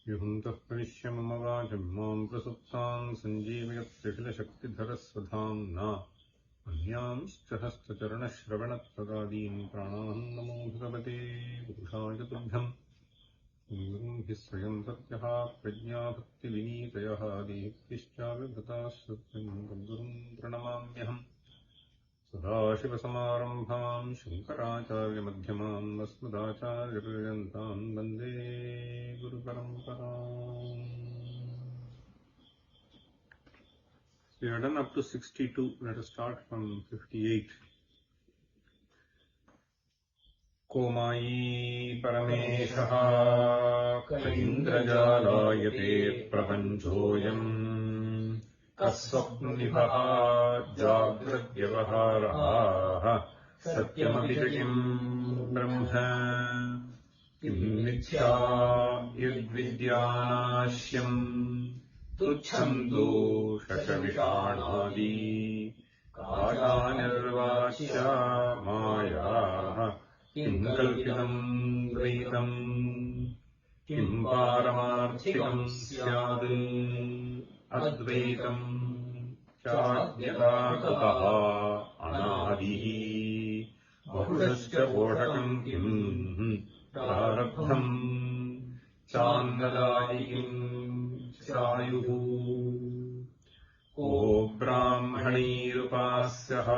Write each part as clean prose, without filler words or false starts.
युहन्तः प्रविश्य मम वाचं मां प्रसुप्तां सञ्जीवयत्यखिलशक्तिधरस्वधाम्ना अन्यांश्च हस्तचरणश्रवणत्वगादीन् प्राणान् नमो भगवते पुरुषाय तुभ्यम् गुरुं हि स्वयं सत्यः प्रज्ञा भक्तिविनीतयः दीप्तिश्चाविभृताः सत्यं तद्गुरुं प्रणमाम्यहम् सदाशिवसमारम्भाम् शङ्कराचार्यमध्यमाम् अस्मदाचार्यपर्यन्ताम् वन्दे गुरुपरम्पराम्. We are done up to 62. Let us start from 58. कोमायी परमेशः कलिन्द्रजालायते प्रपञ्चोऽयम् कस्वप्निभः जाग्रद्व्यवहाराः सत्यमपि च किम् ब्रह्म किम् मिथ्या यद्विद्यानाश्यम् तुच्छम् दोषविषाणादि कालानिर्वाच्या मायाः किम् कल्पितम् द्वैतम् किम् पारमार्थिकम् स्यात् अद्वैतम् चाज्ञता कुतः अनादिः बहुशश्च पोषकम् किम् प्रारब्धम् चान्नदायिकीम् स्यायुः को ब्राह्मणैरुपास्यः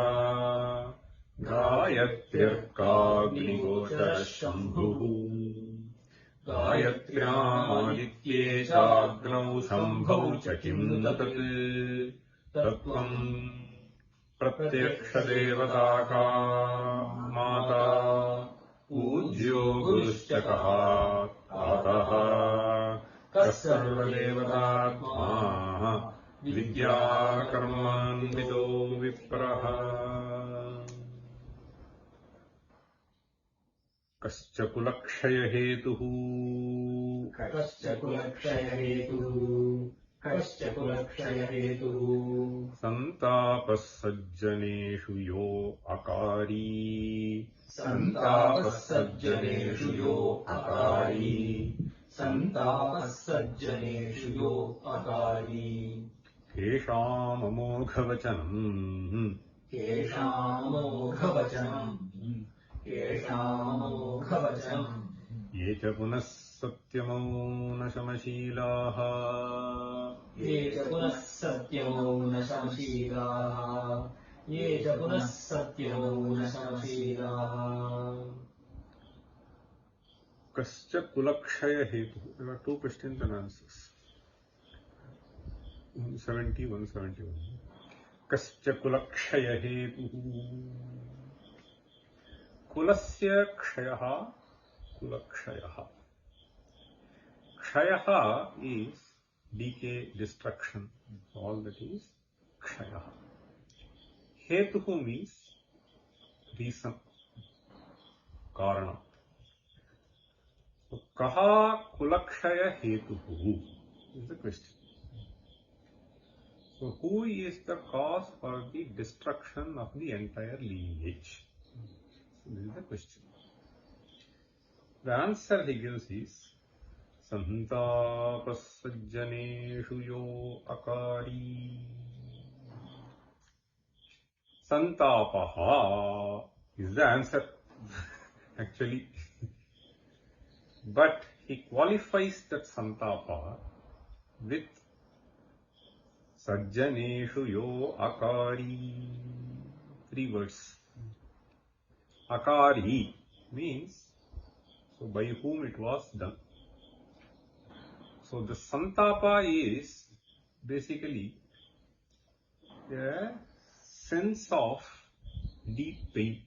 गायत्र्यर्काग्निगोचरः शम्भुः गायत्र्यामादित्ये चाग्नौ शम्भौ च किम् न तत् तत्त्वम् प्रत्यक्षदेवताका माता पूज्यो गुरुश्च कः तातः कः सर्वदेवतात्मा विद्याकर्मान्वितो विप्रः कश्च कुलक्षयहेतुः सन्तापः सज्जनेषु यो अकारी केषाममोघवचनम् ये च पुनः सत्यमौनशमशीलाः कश्च कुलक्षय हेतु. There are two questions and answers. 171. कश्च कुलक्षय हेतु. कुलस्य क्षयः कुलक्षयः. क्षयः is decay, destruction. All that is क्षयः. हेतुः means reason, कारणम्. So, kaha kulakshaya hetuhu is the question. So, who is the cause for the destruction of the entire lineage? So, this is the question. The answer he gives is santapas sajjaneshu yo akari. Santapaha is the answer actually. But he qualifies that santapa with sajjaneshu yo akari. 3 words. Akari means so by whom it was done. So the santapa is basically a sense of deep pain.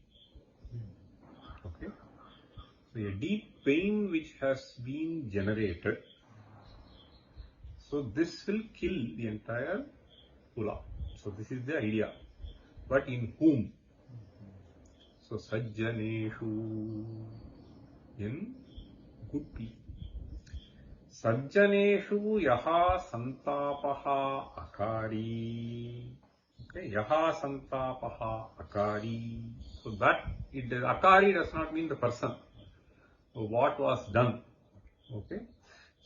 Okay. So a deep pain which has been generated. So this will kill the entire kula. So this is the idea. But in whom? So So sajjaneshu, in good people. Sajjaneshu yaha santapaha akari. Okay, yaha santapaha akari. So that akari does not mean the person. So what was done. Okay.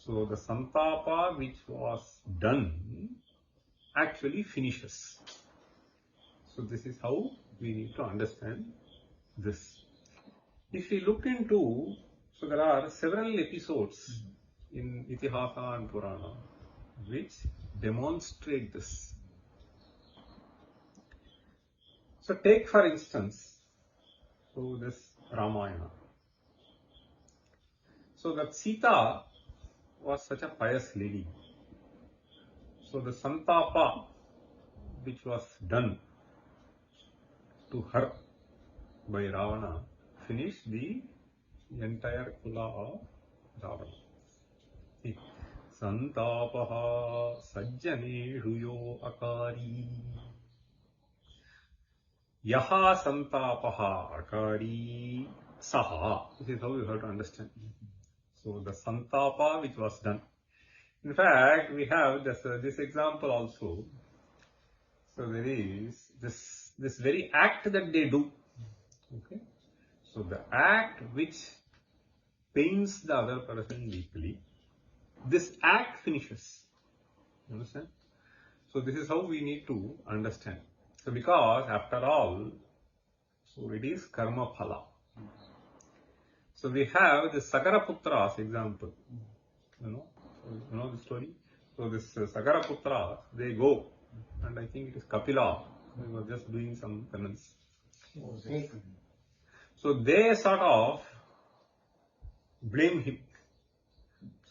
So the santapa which was done actually finishes. So this is how we need to understand this. If we look into, so there are several episodes in Itihasa and Purana which demonstrate this. So take for instance, so this Ramayana. So that Sita was such a pious lady. So the santapa which was done to her by Ravana finished the entire kula of Ravana. Santapaha sajjaneshu yo akari. Yaha santapaha akari saha. This is how you have to understand. So the santapa which was done. In fact, we have this example also. So there is this very act that they do. Okay. So the act which pains the other person deeply, this act finishes. You understand? So this is how we need to understand. So because after all, so it is karma phala. So we have the Sagaraputras example. You know the story? So this Sagaraputras, they go, and I think it is Kapila, they were just doing some penance. So they sort of blame him.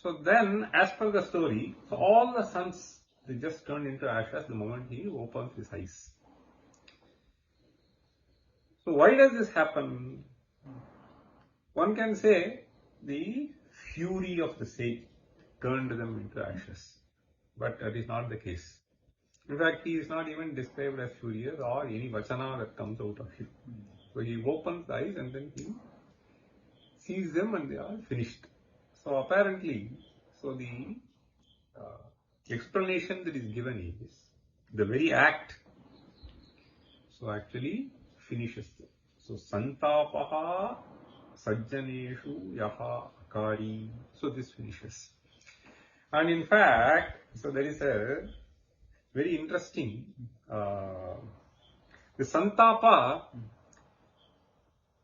So then, as per the story, so all the sons, they just turned into ashes the moment he opens his eyes. So why does this happen? One can say the fury of the sage turned them into ashes. But that is not the case. In fact, he is not even described as furious or any vachana that comes out of him. So he opens the eyes and then he sees them and they are finished. So apparently, so the explanation that is given is the very act, so actually finishes them. So santapaha sajjaneshu yaha akari. So this finishes. And in fact, so there is a very interesting, the santapa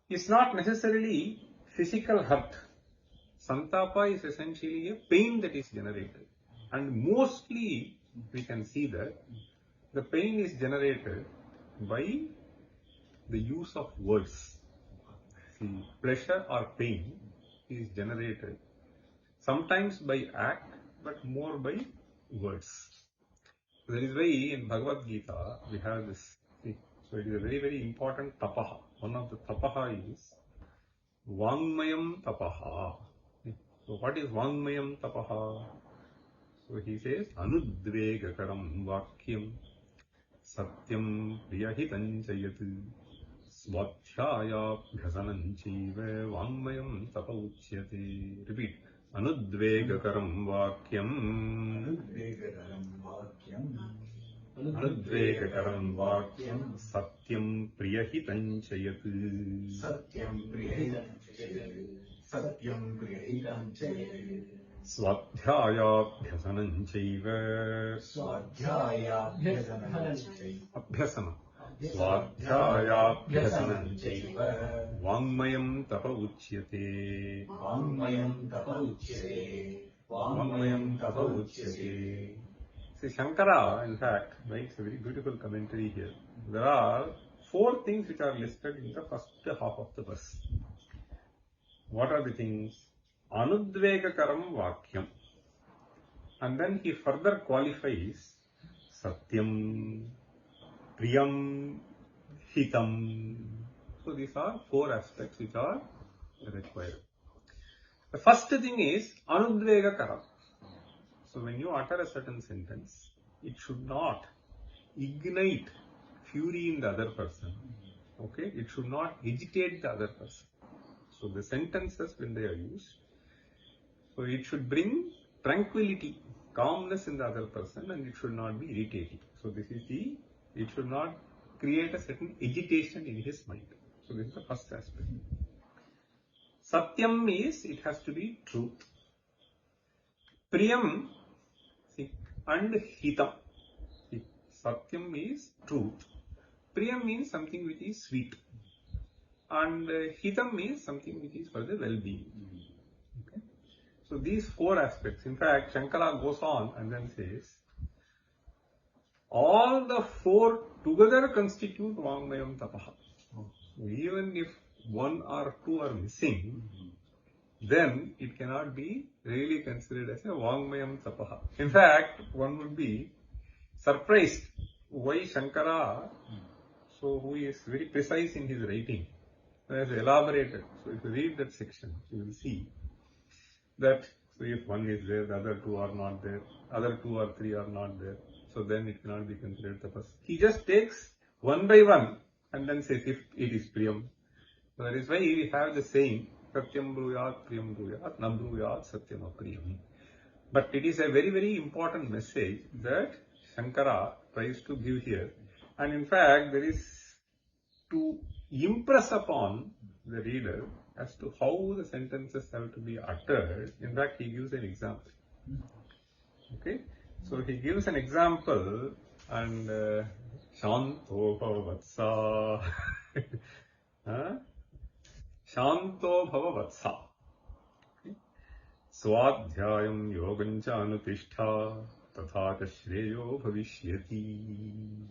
is not necessarily physical hurt. Santapa is essentially a pain that is generated. And mostly we can see that the pain is generated by the use of words. See, pleasure or pain is generated sometimes by act, but more by words. That is why in Bhagavad Gita we have this. See, so it is a very, very important tapaha. One of the tapaha is Vangmayam tapaha. So what is Vangmayam tapaha? So he says Anudvegakaram vakyam satyam priyahitam chayat swadhyaya bhyasanam chaiva Vangmayam tapa uchyate. Repeat. Anudvegakaram vakyam Anudvegakaram vakyam satyam priyahitam chayat Swadhyayabhyasanam chaiva Abhyasana Swadhyayabhyasanam chaiva Vangmayam tapa uchyate Vangmayam tapa uchyate. See, Shankara, in fact, makes a very beautiful commentary here. There are 4 things which are listed in the first half of the verse. What are the things? Anudvegakaram vakyam. And then he further qualifies Satyam, Priyam, Hitam. So these are 4 aspects which are required. The first thing is Anudvegakaram. So when you utter a certain sentence, it should not ignite fury in the other person Okay, it should not agitate the other person. So the sentences when they are used, so it should bring tranquility, calmness in the other person, and it should not be irritating. So this is it should not create a certain agitation in his mind. So this is the first aspect. Satyam means it has to be truth. Priyam, see, and hitam. See, Satyam means truth. Priyam means something which is sweet. And hitam means something which is for the well-being. Okay? So these four aspects. In fact, Shankara goes on and then says, all the four together constitute Vangmayam Tapaha. So even if one or two are missing, then it cannot be really considered as a Vangmayam Tapaha. In fact, one would be surprised why Shankara, so who is very precise in his writing, has elaborated. So if you read that section, you will see that so if one is there, the other two are not there, other two or three are not there, so then it cannot be considered tapas. He just takes one by one and then says if it is priyam. So that is why we have the saying, satyam bruyat priyam bruyat na bruyat satyam apriyam. But it is a very, very important message that Shankara tries to give here. And in fact, there is to impress upon the reader as to how the sentences have to be uttered. In fact, he gives an example. Okay, so he gives an example and Shanto Bhava Vatsa Shanto Bhava Vatsa Swadhyayam Yogancha Anutishta Tatha Cha Shreyo Bhavishyati.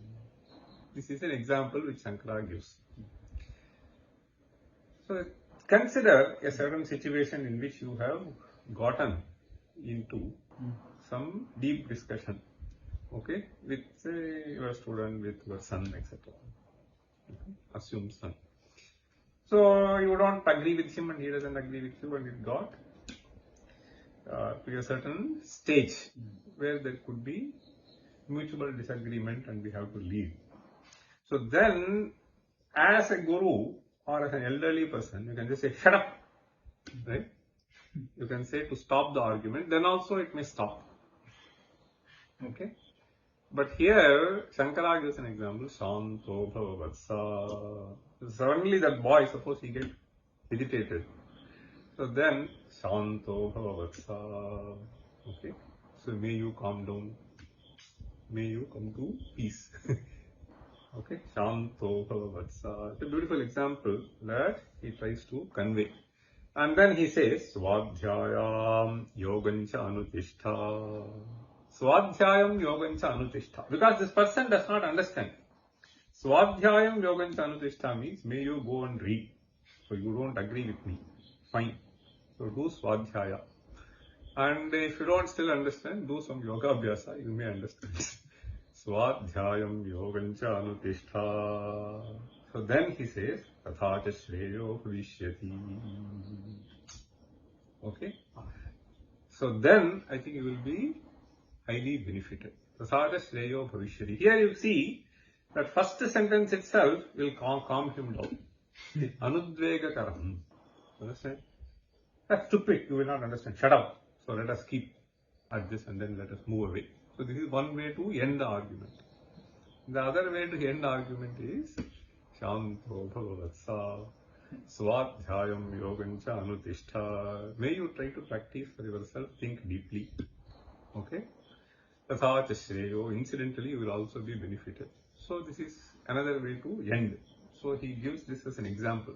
This is an example which Shankara gives. So consider a certain situation in which you have gotten into some deep discussion, okay, with say your student, with your son, etc. Okay? Assume son. So you don't agree with him and he doesn't agree with you, and it got to a certain stage where there could be mutual disagreement and we have to leave. So then, as a guru or as an elderly person, you can just say, shut up, right? You can say to stop the argument, then also it may stop. Okay? But here, Shankara gives an example, Shanto Bhava Vatsa. Suddenly that boy, suppose he gets agitated. So then, Shanto Bhava Vatsa. Okay? So may you calm down. May you come to peace. Okay? Shanto Bhava Vatsa. It's a beautiful example that he tries to convey. And then he says, Swadhyayam Yogancha Anutishta. Swadhyayam Yogancha Anutishta. Because this person does not understand. Swadhyayam Yogancha Anutishta means, may you go and read. So you don't agree with me. Fine. So do Swadhyaya. And if you don't still understand, do some yoga abhyasa, you may understand. Swadhyayam Yogancha Anutishta. So then he says, Tatha Cha Shreyo Bhavishyati. Okay? So then I think you will be highly benefited. Tatha Cha Shreyo Bhavishyati. Here you see that first sentence itself will calm him down. Anudvega karam. Understand? That's stupid, you will not understand. Shut up. So let us keep at this and then let us move away. So this is one way to end the argument. The other way to end the argument is Shanto Bhava Vatsa Swadhyayam Yogancha Anutishta. May you try to practice for yourself, think deeply. Okay? Tatha Cha Shreyo. Incidentally, you will also be benefited. So this is another way to end. So he gives this as an example.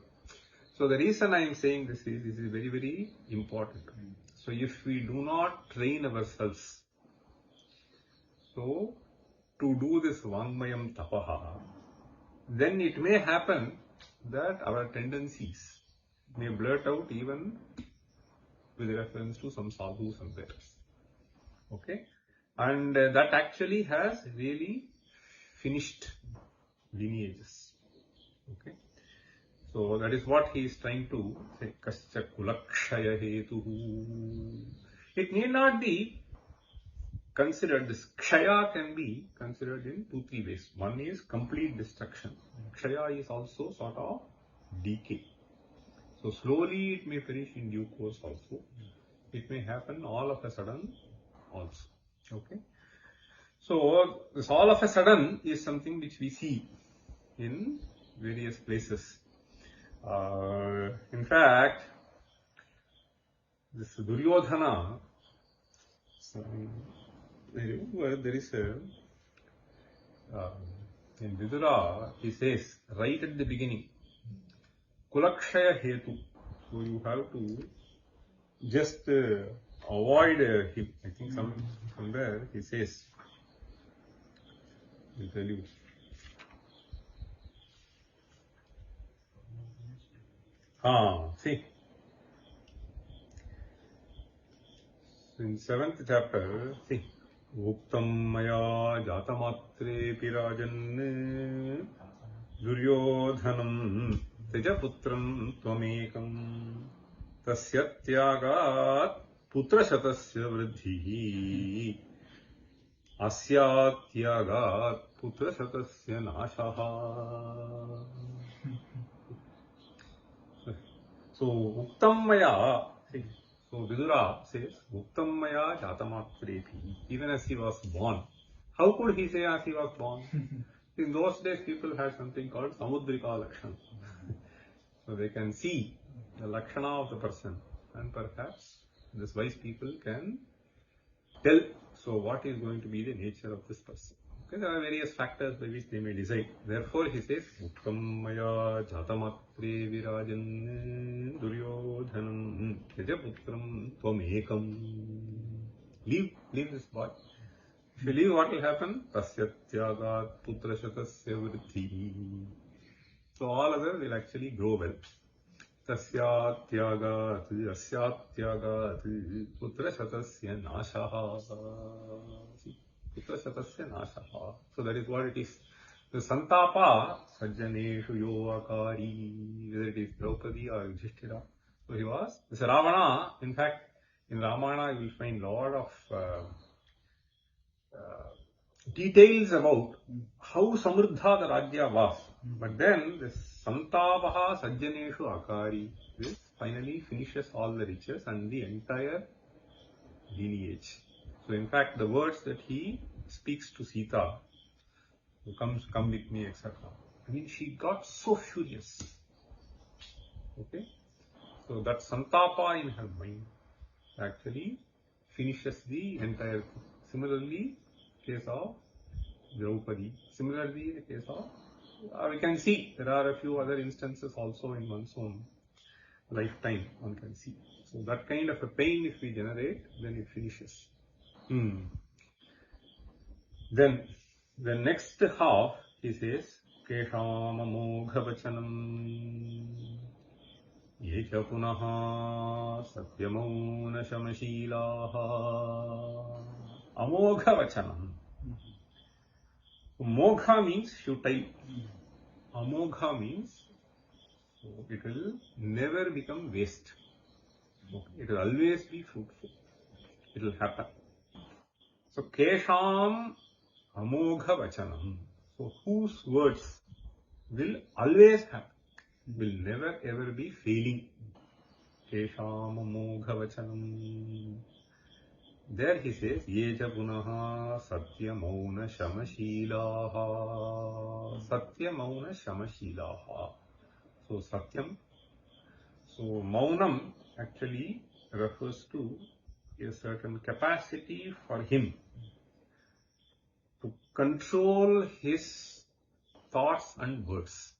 So the reason I am saying this is very, very important. So if we do not train ourselves, so to do this Vangmayam Tapaha, then it may happen that our tendencies may blurt out even with reference to some sadhus and theirs. Okay? And that actually has really finished lineages. Okay? So that is what he is trying to say, Kascha Kulakshaya Hetuhu. It need not be considered, this kshaya can be considered in 2-3 ways. One is complete destruction. Kshaya is also sort of decay. So slowly it may perish in due course also. It may happen all of a sudden also. Okay. So this all of a sudden is something which we see in various places. In fact, this Duryodhana, I remember there is a, in Vidura, he says right at the beginning, Kulakshaya Hetu. So you have to just avoid him. I think somewhere he says, I'll tell you. See. So in 7th chapter, see. Uktam maya jatamatre pirajan Duryodhanam Tejaputram Tvamekam Tasyatyagat Putrashatasya Vridhihi Asyatyagat Putrashatasya Nashaha. So Uktam maya, see, so Vidura says Uktam maya jatamatrepi, even as he was born. How could he say as he was born? In those days, people had something called Samudrika Lakshana. So they can see the Lakshana of the person, and perhaps these wise people can tell, so what is going to be the nature of this person. Okay, there are various factors by which they may decide. Therefore, he says, Uttam maya jatamatre virajan duryodhanam tejaputram tvamekam. Leave this boy. If you leave, what will happen? Tasyatyagat putrashatasya vriddhi. So all others will actually grow well. Tasyatyagat asyatyagat putrashatasya nashaha. Putrashatasya nashaha. So that is what it is. The santapa sajjaneshu yovakari. Whether it is Draupadi or Yudhishthira. So he was. This Ravana, in fact, in Ramayana you will find a lot of details about how samruddha the Rajya was. But then this santapaha sajjaneshu akari, this finally finishes all the riches and the entire lineage. So in fact the words that he speaks to Sita, who come with me, etc. I mean, she got so furious. Okay. So that santapa in her mind actually finishes the entire thing. Similarly, case of Draupadi. Similarly, the case of, we can see there are a few other instances also in one's own lifetime, one can see. So that kind of a pain if we generate, then it finishes. Then the next half, he says, Kesham Ghavachanam Yecha Punaha Satyamau Nashamashilaha Amogha Vachanam. Mogha means futile. Amogha means so it will never become waste. It will always be fruitful. It will happen. So Kesham Amogha Vachanam. So whose words will always happen, will never ever be failing. Kesham Amogha Vachanam. There he says, Yeja punaha satyamauna shamashilaha. Satyamauna shamashilaha. So satyam. So maunam actually refers to a certain capacity for him to control his thoughts and words.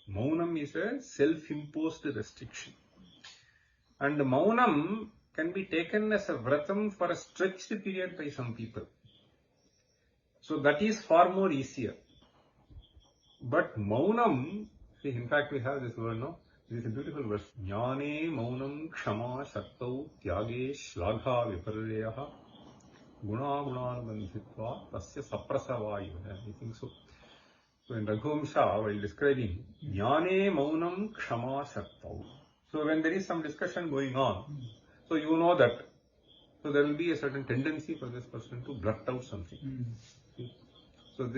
Maunam is a self-imposed restriction. And maunam can be taken as a vratam for a stretched period by some people. So that is far more easier. But maunam, see, in fact we have this word, no? This is a beautiful verse. Jnane maunam kshama shaktau tyage shlagha viparyaha guna gunanubandhitva tasya saprasavayu. I think so. So in Raghuvamsha, while describing Jnane maunam kshama shaktau. So when there is some discussion going on, so you know that So there will be a certain tendency for this person to blurt out something. So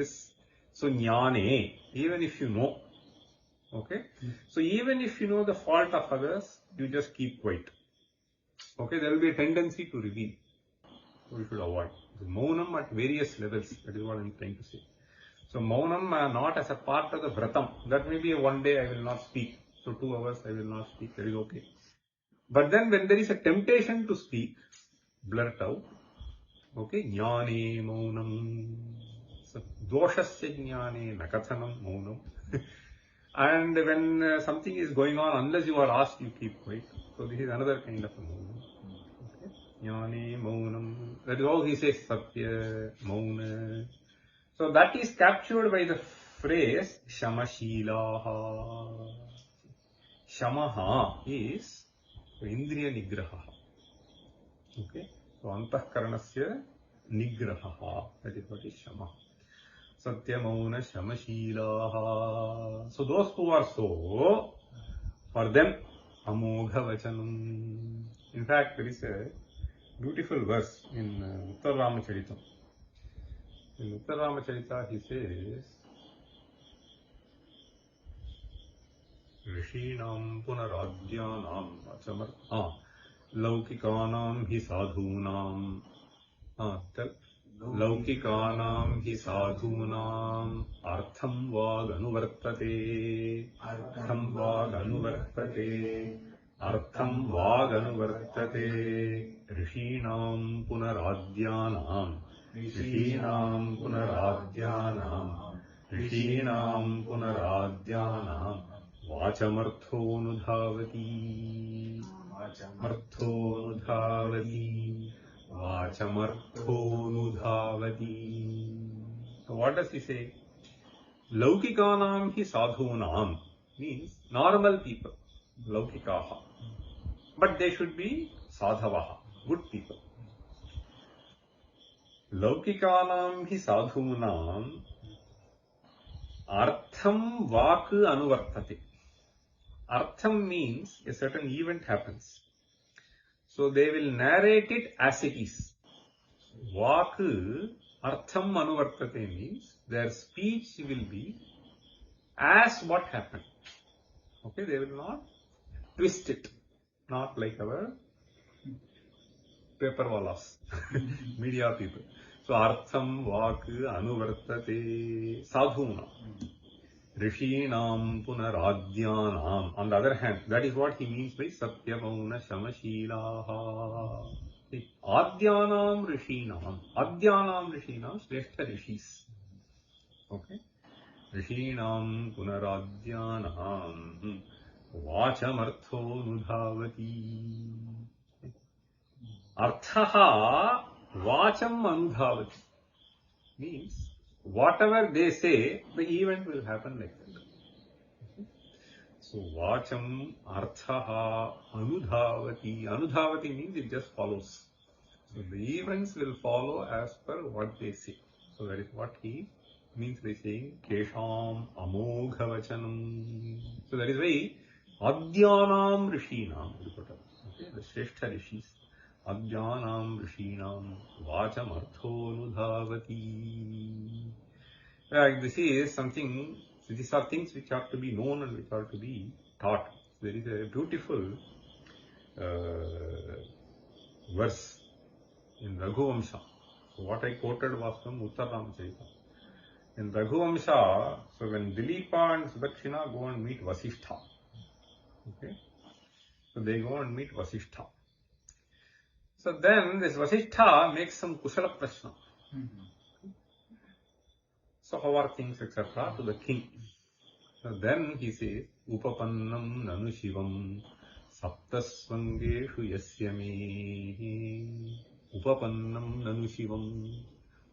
jnane, even if you know, okay? So even if you know the fault of others, you just keep quiet. Okay, there will be a tendency to reveal. So we should avoid. So maunam at various levels, that is what I am trying to say. So maunam not as a part of the vratam. That may be a one day I will not speak. So 2 hours I will not speak, that is okay. But then when there is a temptation to speak, blurt out. Okay, jnane maunam. So doshasya jnane nakathanam maunam. And when something is going on, unless you are asked, you keep quiet. So this is another kind of a maunam. Okay, jnane maunam. That is all he says, satya, mauna. So that is captured by the phrase shamashilaha. Shamaha is indriya nigraha. Okay, so antahkaranasya nigraha. That is what is shama. Satya, mauna, shamashilaha. So those who are so, for them, amoghavachanam. In fact, there is a beautiful verse in Ramacharita. In Ramacharita, he says, Rishinam punaradhyanam achamar laukikanam hi sadhunam laukikanam hi sadhunam artham vaganuvartate artham vaganuvartate artham vaganuvartate rishinam punaradhyanam rishinam punaradhyanam rishinam punaradhyanam vachamarthonudhavati vachamarthonudhavati vachamarthonudhavati. So what does he say? Laukikanam hi sadhunam means normal people, laukikaha, but they should be sadhavaha, good people. Laukikanam hi sadhunam artham vak anuvartate. Artham means a certain event happens. So they will narrate it as it is. Vak artham anuvartate means their speech will be as what happened. Okay, they will not twist it. Not like our paper wallas, media people. So artham vak anuvartate sadhuna. Rishinam punaradhyanam. On the other hand, that is what he means by satya mauna shamashilaha. Adhyanam rishinam. Adhyanam rishinam, shrestha rishis. Okay. Rishinam punaradhyanam vachamartho nudhavati. Arthaha vacham anudhavati. Means whatever they say, the event will happen like that. Okay. So vacham arthaha anudhavati. Anudhavati means it just follows. So the events will follow as per what they say. So that is what he means by saying kesham amoghavachanam. So that is why adhyanam rishinam. Okay, the shrestha rishis. Adhyanam rishinam vachamartho nudhavati. This is something, these are things which are to be known and which are to be taught. There is a beautiful verse in Raghuvamsha. So what I quoted was from Ramacharita. In Raghuvamsha, so when Dilipa and Sudakshina go and meet Vasishtha, okay, so they go and meet Vasishtha. So then this Vasishtha makes some kushala prashna. So how are things, etc. to the king. So then he says, Upapannam nanu shivam saptasvangeshu yasyame. Upapannam nanu shivam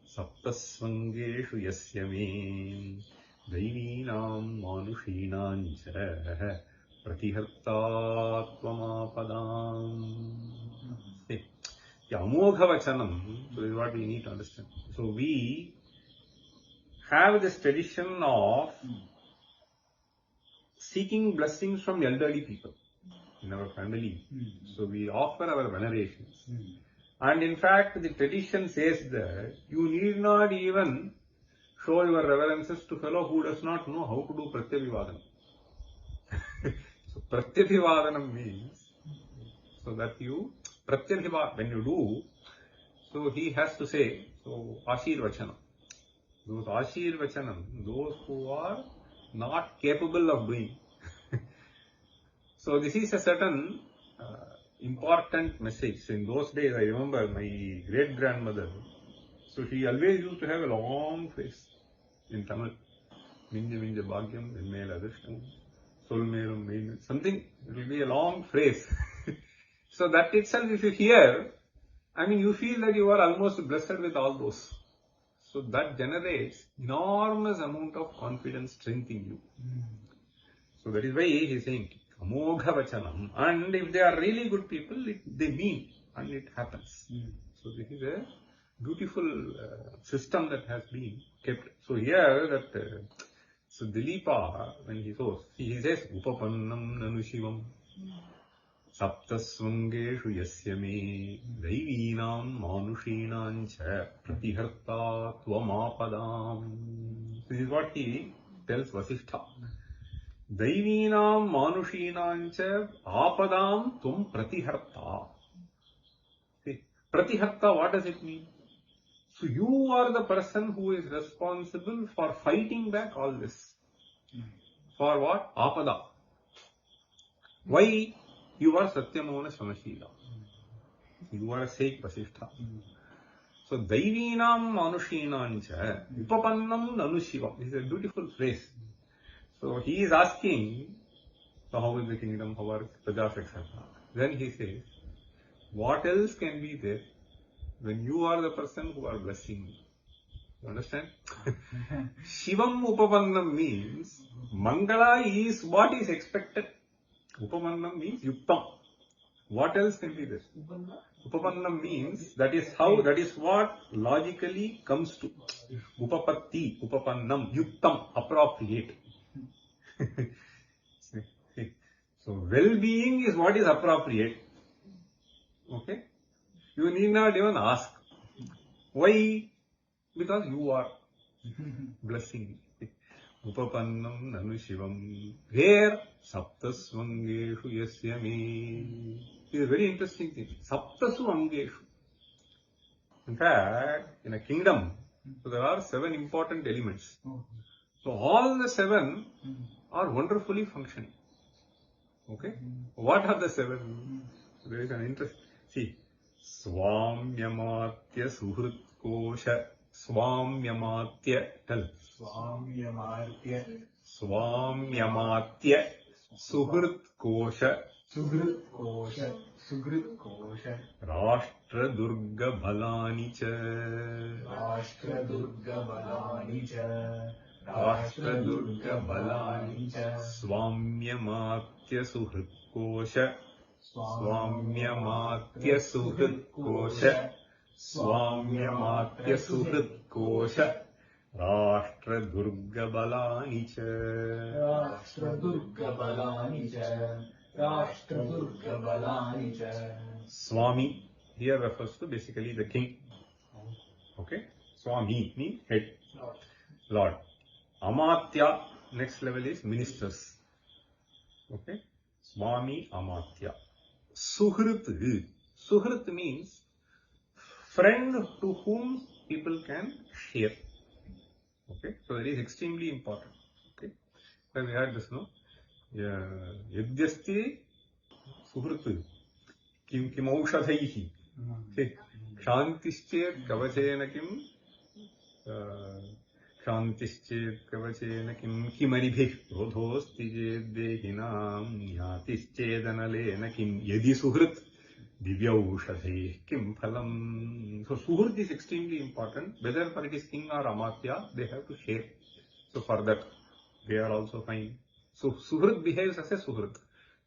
saptasvangeshu yasyame. Daivinam manushinam cha pratihartattvamapadam. Amoghavachanam, so is what we need to understand. So we have this tradition of seeking blessings from elderly people in our family. So we offer our venerations. And in fact, the tradition says that you need not even show your reverences to fellow who does not know how to do Pratyabhivadanam. So Pratyabhivadanam means, so that you, when you do, so he has to say, so Ashirvachanam. Those Ashirvachanam, those who are not capable of doing. So this is a certain important message. So in those days, I remember my great-grandmother, so she always used to have a long face in Tamil. Minja minja bhagyam, enmela adrishtam, solmelum mein, something, it will be a long phrase. So that itself, if you hear, I mean, you feel that you are almost blessed with all those. So that generates enormous amount of confidence, strength in you. So that is why he is saying, Amogha Vachanam. And if they are really good people, they mean, and it happens. So this is a beautiful system that has been kept. So here that, so Dilipa, when he says, Upapannam nanu shivam, saptasvangeshu yasya me, daivinam manushinam cha, pratiharta tvamapadam. This is what he tells Vasishtha. Daivinam manushinam cha, apadam tvam pratiharta. See, pratiharta, what does it mean? So you are the person who is responsible for fighting back all this. For what? Apada. Why? You are Satyamona Samashila. You are a sage Vasishtha. So Daivinam Manushinam cha Upapannam Nanushivam. This is a beautiful phrase. So he is asking, so how is the kingdom, how are Prajas, etc. Then he says, what else can be there when you are the person who are blessing me? You understand? Shivam Upapannam means Mangala is what is expected. Upapannam means Yuktam. What else can be there? Upapannam means that is what logically comes to. Upapatti, Upapannam, Yuktam, appropriate. So well-being is what is appropriate. Okay? You need not even ask. Why? Because you are blessing me. Upapannam nanu shivam. Where? Saptasvangeshu yasya me. It is a very interesting thing. Saptasvangeshu. In fact, in a kingdom, so there are 7 important elements. So all the 7 are wonderfully functioning. Okay? What are the 7? There is an interest. See, Swamyamatya Suhrit Kosha. Swamyamatya. Tell. Swamyamatya Suhrit Kosha. Rashtra Durga Bhalani cha. Rashtra Durga Bhalani cha. Swamyamatya Suhrit Kosha. Swamyamatya Suhrit Kosha. Swamyamatya Suhrit Kosha. Rashtra Durga Balani cha. Rashtra Durga Balani cha. Rashtra Durga Balani cha. Swami here refers to basically the king. Okay? Swami means head. Lord. Amatya, next level is ministers. Okay? Swami Amatya. Suhrit. Suhrit means friend to whom people can share. Okay? So that is extremely important. Okay? So we had this, no? Yadyasti Suhrit. Kim aushadhaihi. Kshantischet kavachena kim. Kshantischet kavachena kim. Kimaribhih rodhosti jed dehinam. Nyatischedana kim. Yadi Suhrit. Divyaushadhaihi kim phalam. So Suhrit is extremely important. Whether for it is king or amatya, they have to share. So for that, they are also fine. So Suhrit behaves as a Suhrit.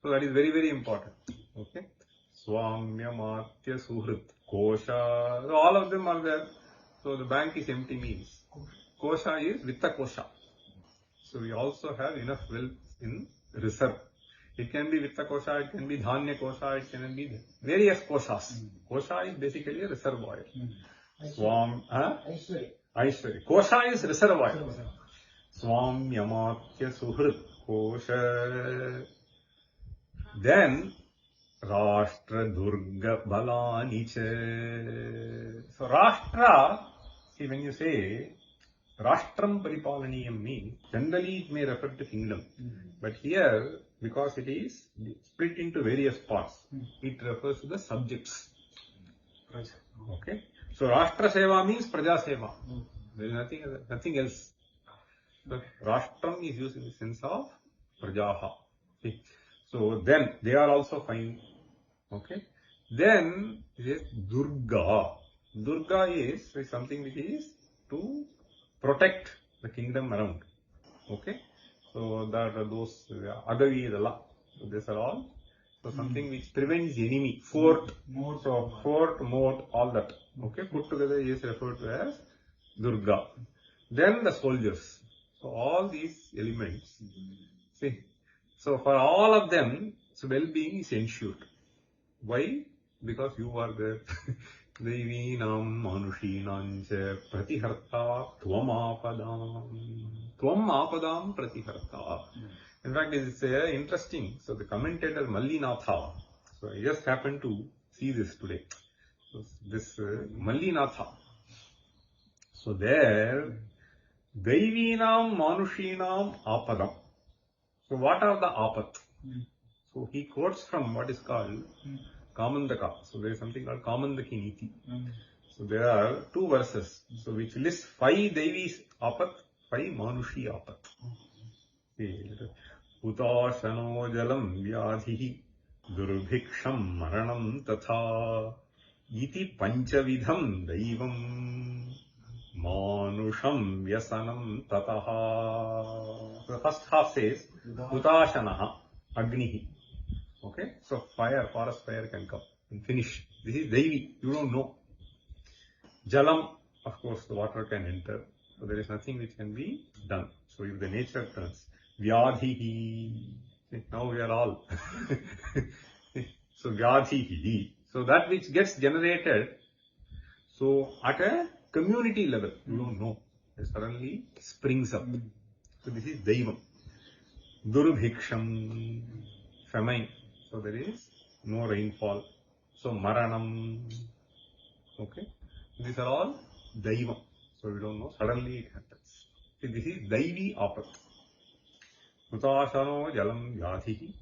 So that is very, very important. Okay? Swamyamatya Suhrit. Kosha. So all of them are there. So the bank is empty means. Kosha is Vitta Kosha. So we also have enough wealth in reserve. It can be Vitta Kosha, it can be Dhanya Kosha, it can be various koshas. Kosha is basically a reservoir. Swam, Aishwarya. Kosha is reservoir. Swam Yamatya Suhrit Kosha. Then Rashtra Durga Balanicha. So Rashtra, see when you say Rashtram Paripalaniyam means, generally it may refer to kingdom. But here, because it is split into various parts, it refers to the subjects. Okay? So Rashtra Seva means Praja Seva. There is nothing else. But Rashtram is used in the sense of Prajaha. Okay? So then, they are also fine. Okay? Then, it is Durga. Durga is something which is to protect the kingdom around. Okay? So that are those Agavi, so these are all. So something which prevents the enemy. Fort, moat, all that. Okay? Put together is referred to as Durga. Then the soldiers. So all these elements. See. So for all of them, so well-being is ensured. Why? Because you are there. Devinam manushinam cha pratiharta tvam apadam pratiharta. In fact, it is interesting. So the commentator Mallinatha, so I just happened to see this today. So this Mallinatha. So there, Devinam manushinam apadam. So what are the apat? So he quotes from what is called Kamandaka. So there is something called Kamandaki Niti. So there are 2 verses. So which lists 5 Devis apat, 5 Manushi apat. Utashano jalam vyadhihi durbhiksham maranam tatha iti panchavidham daivam manusham vyasanam tataha. The first half says Utashanaha agnihi. Okay, so fire, forest fire can come and finish. This is Devi, you don't know. Jalam, of course, the water can enter. So there is nothing which can be done. So if the nature turns, Vyadhihi, now we are all. So Vyadhihi, so that which gets generated, so at a community level, you don't know, it suddenly springs up. So this is Daivam. Durbhiksham, famine. So there is no rainfall. So Maranam. Okay. These are all Daivam. So we don't know. Suddenly it happens. See, this is Daivi apat. Utashano jalam vyadhihi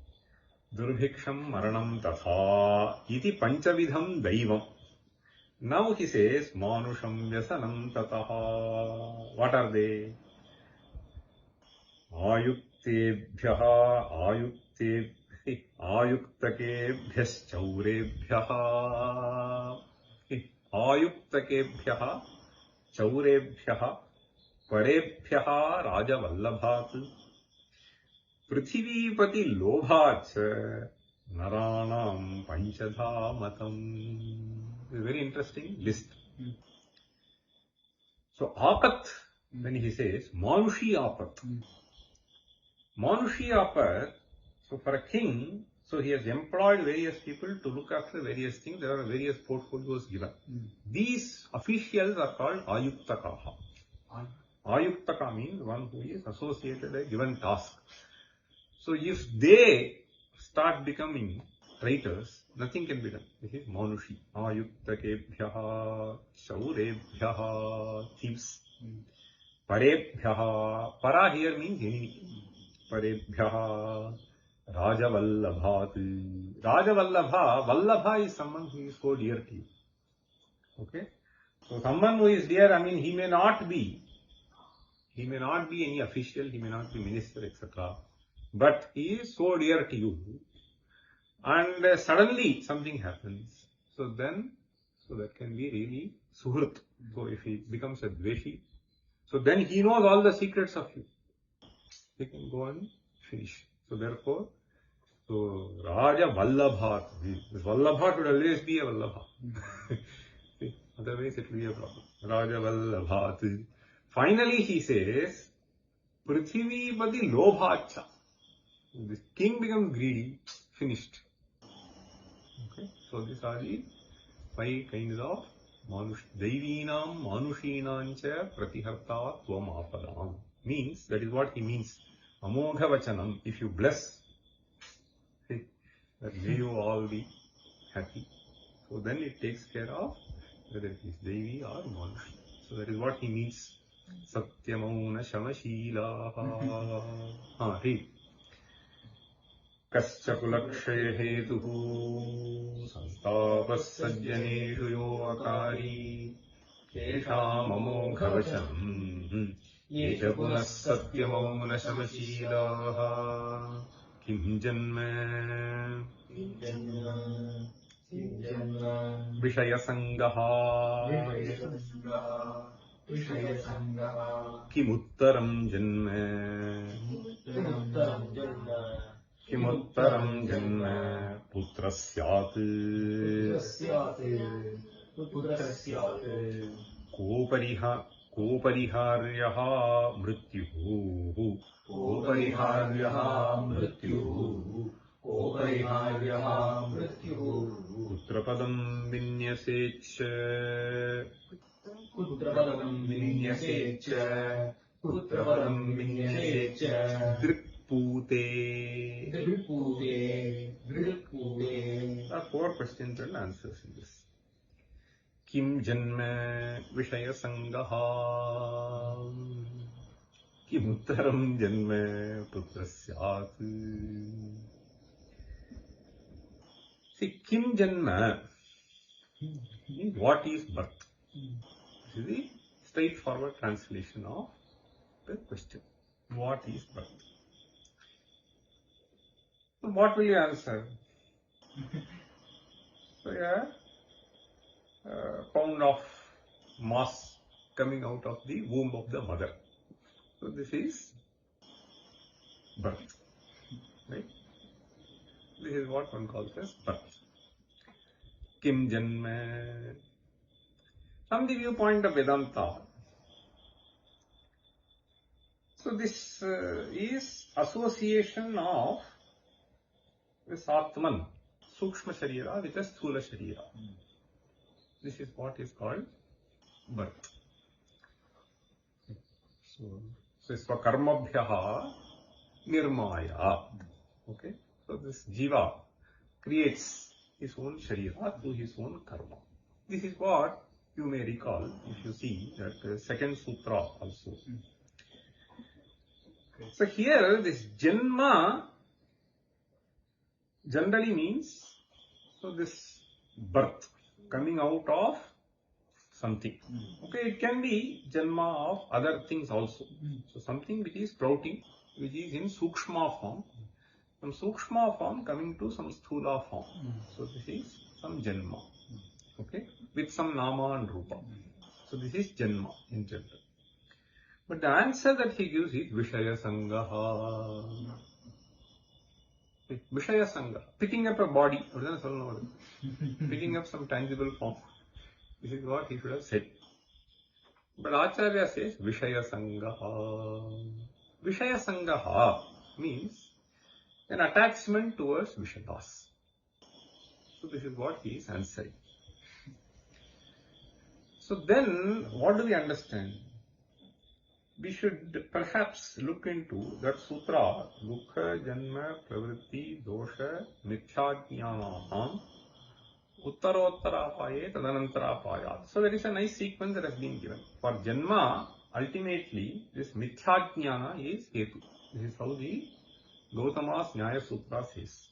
durbhiksham maranam tatha iti panchavidham Daivam. Now he says Manusham vyasanam tataha. What are they? Ayuktakebhyah chaurebhyah padebhyah rajavallabhat prithivipati lobhat naranam panchadha matam. It's a very interesting list. So apat, when he says Manushi apat. Manushi apat, so for a king, so he has employed various people to look after various things. There are various portfolios given. These officials are called Ayuktakaha. Ayuktaka means one who is associated with a given task. So if they start becoming traitors, nothing can be done. This is Manushi. Ayuktakebhyaha chaurebhyaha, thieves. Parebhyaha, para here means enemy. Parebhyaha Rajavallabhat. Rajavallabha, Vallabha is someone who is so dear to you. Okay? So someone who is dear, I mean, he may not be any official, he may not be minister, etc. But he is so dear to you. And suddenly something happens. So then, so that can be really suhrit. So if he becomes a dveshi, so then he knows all the secrets of you. He can go and finish. So therefore, so Raja Vallabhat. This Vallabhat would always be a Vallabha. Otherwise it will be a problem. Raja Vallabhat. Finally he says, Prithivipati Lobhacha. This king becomes greedy, finished. Okay, so these are the 5 kinds of Daivinam Manushinam cha Pratiharta Tvam Apadam. Means, that is what he means. Amoghavachanam, if you bless, that may you all be happy. So then it takes care of whether it is Devi or Manushi. So that is what he means. Satyamauna Shamashila. Read. Kascha kulakshay hetuhu santapas sajjaneshu yo akari kesham amoghavachanam yesha punas satyamauna shamashila kim janma Vishayasangaha Kimuttaram janma Putrasyat Kopariharyaha mrityuhu Putrapadam vinyasecha Drikpute. There are 4 questions and answers in this. Kim janma vishayasangaha Kimuttaram janma putrasyat. See, Kim Janma means what is birth? This is the straightforward translation of the question. What is birth? So what will you answer? So a pound of mass coming out of the womb of the mother. So this is birth. Right? This is what one calls as birth. Kim Janma. From the viewpoint of Vedanta, so this is association of this Atman, Sukshma Sharira with a Sthula Sharira. This is what is called birth. So Swakarmabhyaha Nirmaya. Okay. So this Jiva creates his own Sharira through his own karma. This is what you may recall if you see that second sutra also. So here this Janma generally means, so this birth, coming out of something. Okay, it can be Janma of other things also. So something which is sprouting, which is in Sukshma form. From Sukshma form coming to some Sthula form. So this is some Janma. Okay, with some Nama and Rupa. So this is Janma in general. But the answer that he gives is Vishayasangaha. Vishayasanga, picking up a body, picking up some tangible form. This is what he should have said. But Acharya says Vishayasangaha. Vishayasangaha means an attachment towards Vishayas. So this is what he is answering. So then, what do we understand? We should perhaps look into that sutra, Dukha, Janma, Pravritti, Dosha, Mithyaඥānāṁ, Uttarottarāpāye, Tadanantarāpāyāt. So there is a nice sequence that has been given. For Janma, ultimately, this Mithyaඥāna is Hetu. This is how the Gautama's Nyaya Sutra says.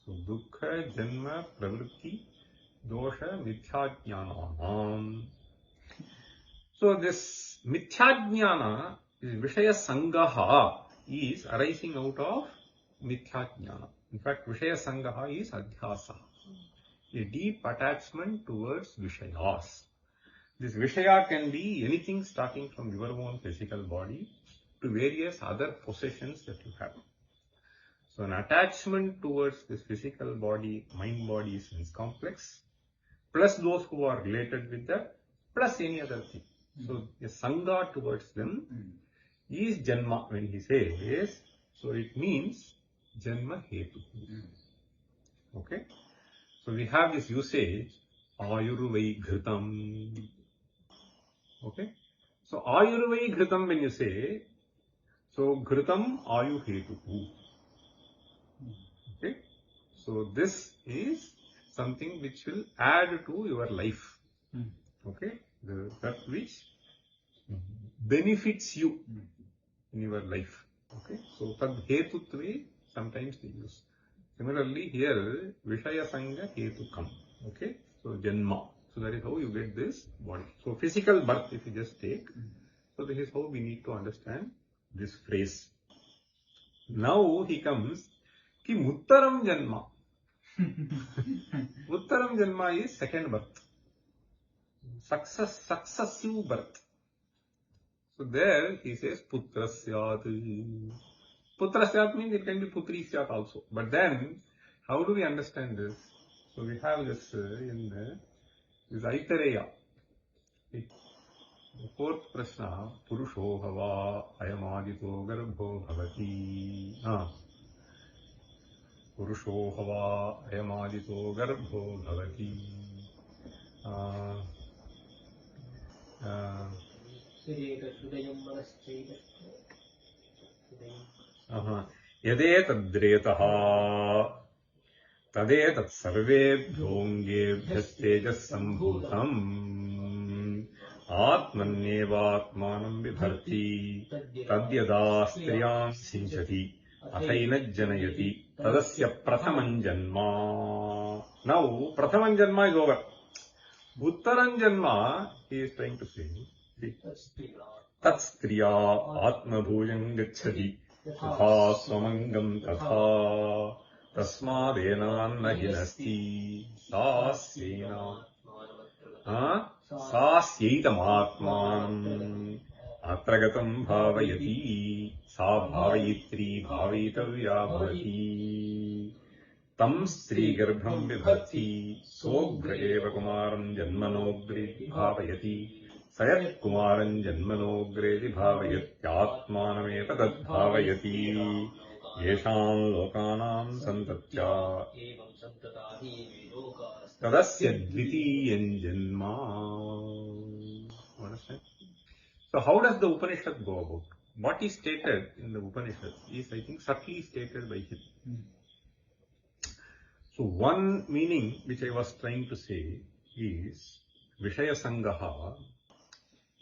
So, Dukha, Janma, Pravritti, Dosha, Mithyaඥānāṁ. So this Mithyaඥāna, this Vishayasangaha, is arising out of Mithyaඥāna. In fact, Vishayasangaha is Adhyasa, a deep attachment towards Vishayas. This Vishaya can be anything starting from your own physical body to various other possessions that you have. So an attachment towards this physical body, mind-body sense complex, plus those who are related with that, plus any other thing. So a Sangha towards them is Janma when he says. So it means Janma Hetu. Okay? So we have this usage, Ayurvai Ghritam. Okay? So Ayurvai Ghritam, when you say, so Ghritam Ayu Hetu. Okay? So this is something which will add to your life. Okay? That which benefits you in your life. Okay? So tad hetutve sometimes they use. Similarly here Vishaya Sanga Hetukam. Okay? So Janma. So that is how you get this body. So physical birth if you just take. So this is how we need to understand this phrase. Now he comes ki Muttaram Janma. Muttaram Janma is second birth. Successive birth. So there he says Putra Syat. Putra Syat means it can be Putri Syat also. But then, how do we understand this? So we have this in this Aitareya. The fourth Prashna, Purusho Bhava Ayamadito Garbho Bhavati. Purusho Bhava Ayamadito Garbho Bhavati. Yadetadretaha tadetat sarvebhyongebhyastejas sambhutam atmanyevatmanam vibharti tadyada striyam sinchati athaina janayati tadasya prathamam janma. Now prathamam janma is over. Uttaram janma he is trying to say tat striya atmabhujam gacchati तथा स्वमंगम तथा तस्मादेनान्न हिनस्ति सास्यैतमात्मानम् अत्र गतं भावयति सा भावयित्री भावयितव्या भवति तं स्त्रीगर्भं बिभर्ति सोऽग्र एव कुमारं जन्मनोऽग्रे भावयति सयत् कुमारं जन्मनोऽग्रेति भावयत्यात्मानमेव तद्भावयति येषां लोकानां सन्तत्या तदस्य द्वितीयं जन्म. So how does the Upanishad go about? What is stated in the Upanishad is, I think, subtly stated by him. So one meaning which I was trying to say is Vishaya Sangaha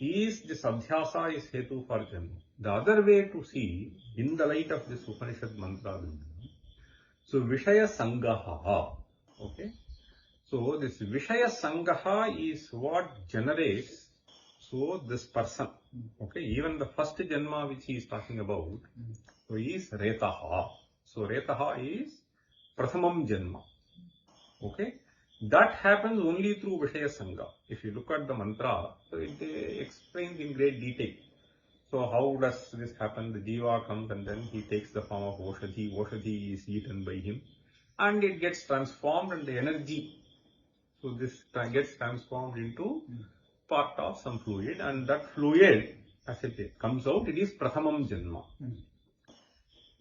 is this Adhyasa is Hetu for Janma. The other way to see, in the light of this Upanishad mantra, so Vishaya Sangaha, okay? So this Vishaya Sangaha is what generates, so this person, okay? Even the first Janma which he is talking about, so is Retaha. So Retaha is Prathamam Janma, okay? That happens only through Vishaya Sangha. If you look at the mantra, so it explains in great detail. So how does this happen? The Jiva comes and then he takes the form of Oshadhi. Oshadhi is eaten by him and it gets transformed into energy. So this gets transformed into part of some fluid, and that fluid, as it comes out, it is Prathamam Janma.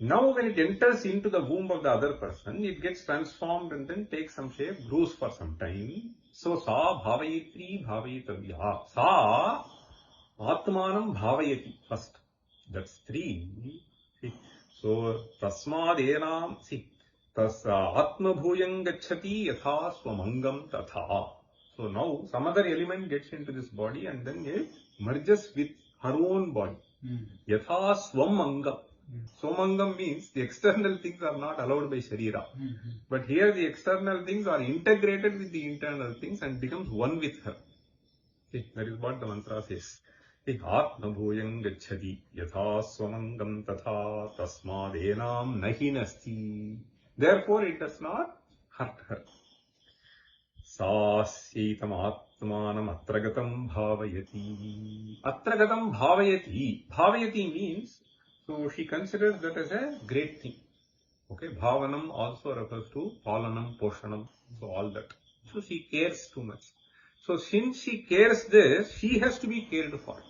Now when it enters into the womb of the other person, it gets transformed and then takes some shape, grows for some time. So sa bhavayitri bhavayitavya. Sa atmanam bhavayati first. That's three. See. So tasmadenam, see, tas atmabhuyam gacchati yatha swamangam tatha. So now some other element gets into this body and then it merges with her own body. Yatha swamangam. Swamangam means the external things are not allowed by Sharira. But here the external things are integrated with the internal things and becomes one with her. See, that is what the mantra says. Atma bhuyam gacchati yatha swamangam tatha tasmadenam nahi nasti. Therefore it does not hurt her. Sasyaitam atmanam atragatam bhavayati. Atragatam bhavayati. Bhavayati means, so she considers that as a great thing. Okay, bhavanam also refers to palanam, poshanam, so all that. So she cares too much. So since she cares this, she has to be cared for.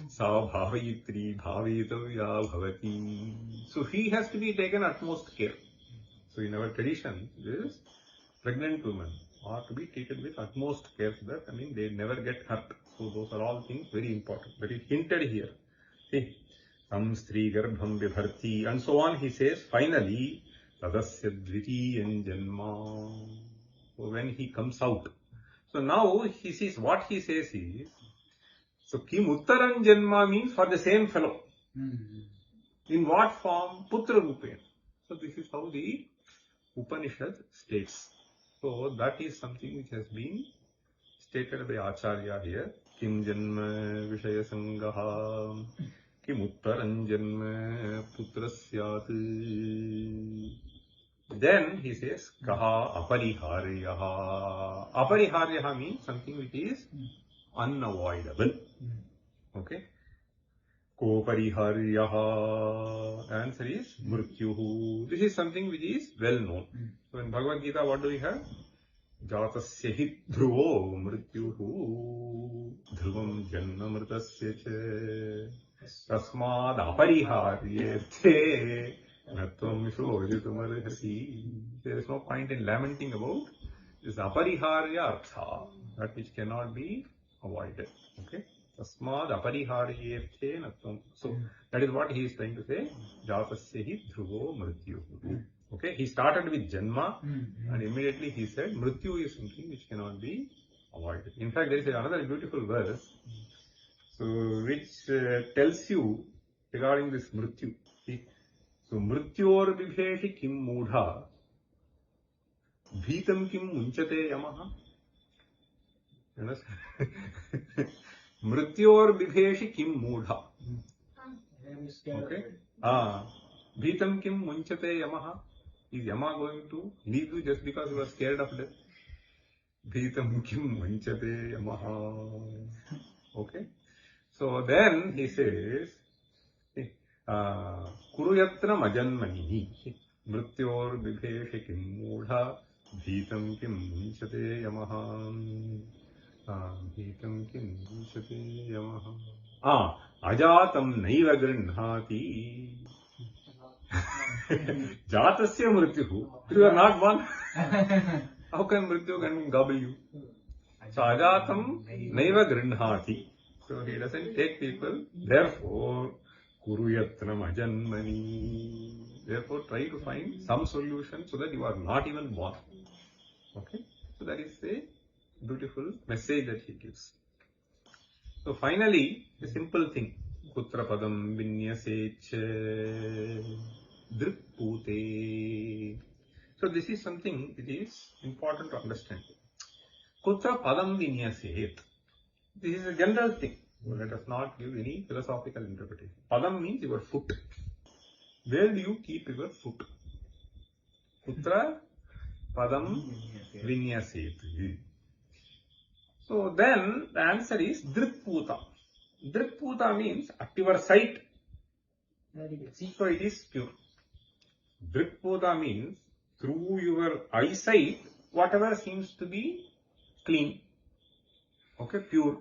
Sa bhavayitri bhavitavya bhavati. So he has to be taken utmost care. So in our tradition, this pregnant women are to be treated with utmost care so that, they never get hurt. So those are all things very important. Very hinted here. See, tam stri garbham vibharti and so on. He says, finally, tadasya dvitiyan janma. So when he comes out. So now he sees, what he says is, so kim uttaran janma means for the same fellow. In what form? Putra rupen. So this is how the Upanishad states. So that is something which has been stated by Acharya here. Kim janma षयसङ kim uttaran janma putrasyat. Then he says, kaha apariharyaha. Apariharyaha means something which is unavoidable. Okay. Ko pariharyaha. Answer is mrityuhu. This is something which is well known. So in Bhagavad Gita, what do we have? Jatasya hi dhruvo mrityuhu dhruvam janma mritasya cha tasmad apariharyate natvam shodhitum arhasi. There is no point in lamenting about this apariharya artha, that which cannot be avoided. Okay. Tasmad apariharyate natvam. So that is what he is trying to say. Jatasya hi dhruvo mrityuhu. Okay, he started with Janma and immediately he said Mrityu is something which cannot be avoided. In fact, there is another beautiful verse which tells you regarding this Mrityu. See? So, Mrityor bibheshi kim mudha bhitam kim munchate yamaha. You understand? Mrityor bibheshi kim mudha. Okay. Bhitam kim munchate yamaha. Is Yama going to leave you just because you are scared of death? Bhitam kim munchate yamaha. Okay. So then he says, Kuruyatra majanmani mrityor bibheshi kim mudha bhitam kim munchate yamaha. Bhitam kim munchate yamaha. Ajatam naiva grinhati. Jatasya mrityuhu. You are not born. How can mrityu can gobble you? So ajatam naiva grinhati. So he doesn't take people. Therefore, kuruyatnam ajanmani. Therefore, try to find some solution so that you are not even born. Okay? So that is a beautiful message that he gives. So finally, a simple thing. Kutra padam vinyaseche drikpute. So this is something it is important to understand. Kutra padam vinyaset. This is a general thing. Let us not give any philosophical interpretation. Padam means your foot. Where do you keep your foot? Kutra padam vinyaset. So then the answer is drikputa. Drikputa means at your sight. So it is pure. Drikputa means through your eyesight, whatever seems to be clean. Okay, pure.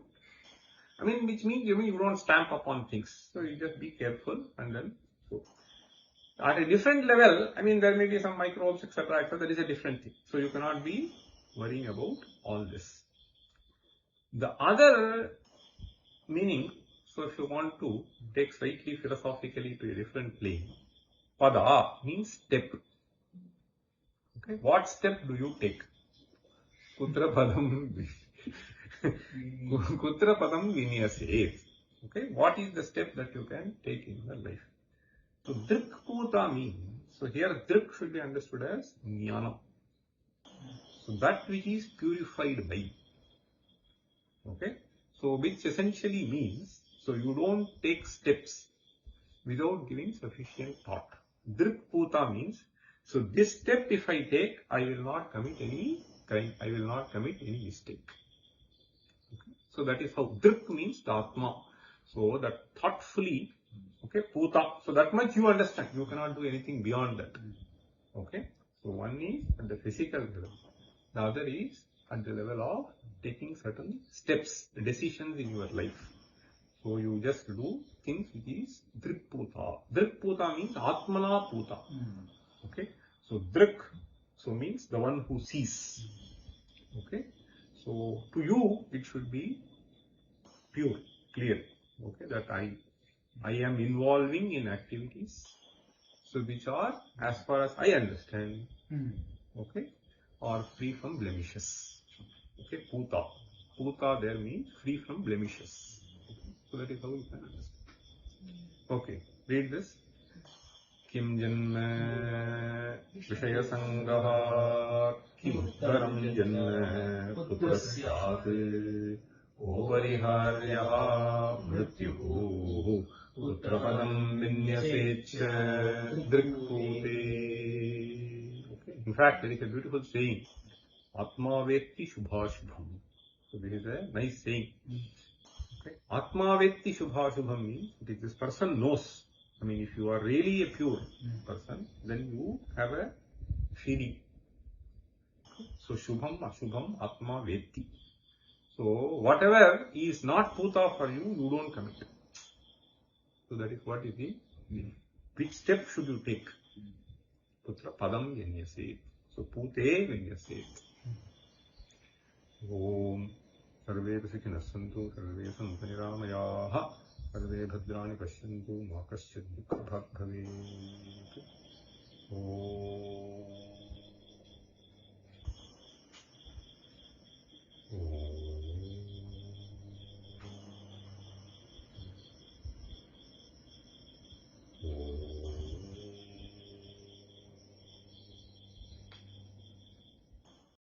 Which means you don't stamp upon things. So you just be careful and then go. At a different level, there may be some microbes, etc. That is a different thing. So you cannot be worrying about all this. The other meaning, so if you want to take slightly philosophically to a different plane, pada means step. Okay, what step do you take? Kutra padam vinyaset. Okay, what is the step that you can take in your life? So drikputa means, so here drik should be understood as jnana. So that which is purified by. Okay, so which essentially means, so you don't take steps without giving sufficient thought. Drikputa means, so this step if I take, I will not commit any crime, I will not commit any mistake. Okay? So that is how drik means the Atma. So that thoughtfully, okay, puta. So that much you understand. You cannot do anything beyond that. Okay. So one is at the physical level. The other is at the level of taking certain steps, decisions in your life. So you just do things which is drikputa. Drikputa means atmana puta. Okay. So drik, so means the one who sees. Okay. So to you it should be pure, clear. Okay, that I am involving in activities, so which are, as far as I understand, okay, are free from blemishes. Okay, puta. Puta there means free from blemishes. Okay. So that is how you can understand. Okay, read this. Kim janma षयसङः किमुत्तरं जन्म पुत्रस्यात् ओपरिहार्यः मृत्युः पुत्रपदं विन्यसेच्च दृक्पूते. In fact, there is a beautiful saying, Atma vetti shubhashubham. So this is a nice saying. Okay. Atma vetti shubhashubham means that this person knows. I mean, if you are really a pure person, then you have a feeling. So shubham, ashubham, atma vetti. So whatever is not puta for you, you don't commit. So that is what is the which step should you take? Putra padam vinyaset. So pute vinyaset. Om sarve sukhina santu sarve santu niramayaha sarve bhadrani pashyantu ma kasyat dukha bhavet. Om